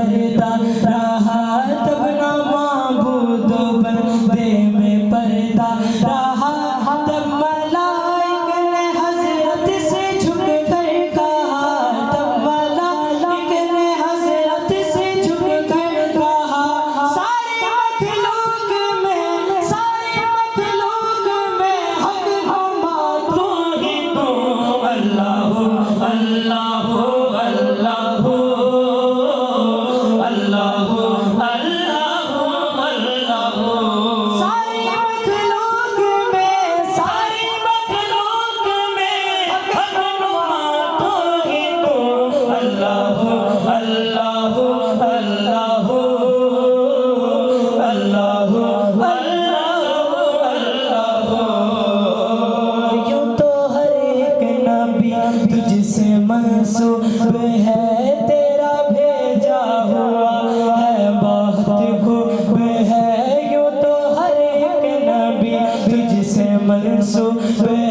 पर्दा रहा, तब ना माबूद बंदे में पर्दा रहा। तब मलाइक ने हजरत से झुक कर कहा, तब मलाइक ने हजरत से झुक कर कहा, सारे मखलूक में, सारे मखलूक में हक गुमा तू ही तू। अल्लाह अल्लाह अल्लाह अल्लाह अल्लाह अल्लाह। सारी मखलूक में, सारी मखलूक में हक गुमा तू ही तू। अल्लाह अल्लाह अल्लाह अल्लाह अल्लाह। यूं तो हर एक नबी तुझसे मंसूब है, तेरा भेजा हुआ है बहुत खूब है। यूं तो हर एक नबी तुझसे मंसूब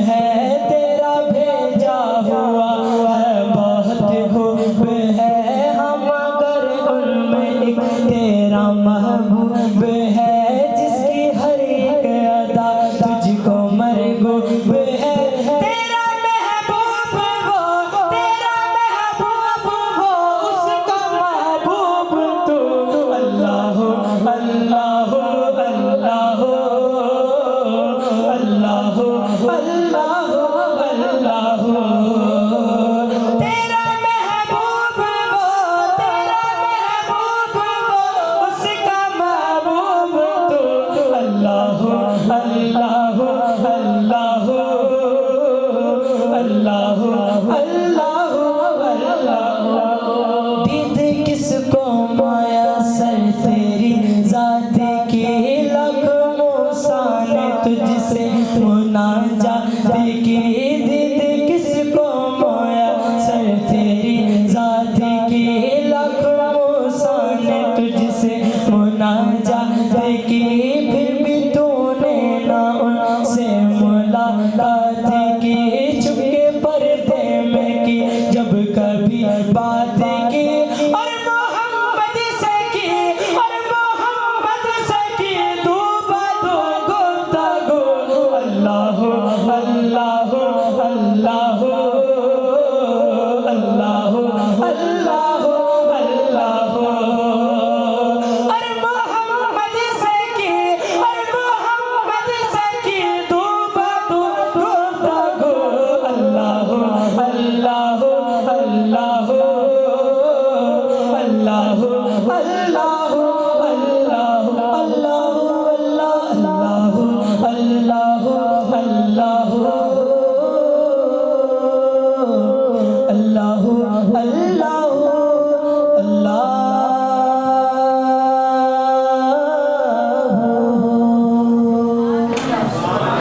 है, तेरा भेजा हुआ है बहुत खूब है। हम अगर उनमें एक तेरा महबूब है, जिसकी हर एक अदा तुझको मरगूब है। तेरा महबूब वो, तेरा महबूब वो, उसका महबूब तू। अल्लाह अल्लाह अल्लाह अल्लाह अल्लाह अल्लाह। तेरा महबूब वो, तेरा महबूब वो, उसका महबूब तू। अल्लाह अल्लाह अल्लाह अल्लाह अल्लाह अल्लाह। दीद किसको माया सर तेरी ज़ात की, लख्मो साने तुझसे मुनाजात की। दीद किसको माया सर तेरी ज़ात की, लख्मो साने तुझसे मुनाजात की। फिर भी तूने ना उनसे मुलाकात की, चुपके पर्दे में की जब कभी बात की।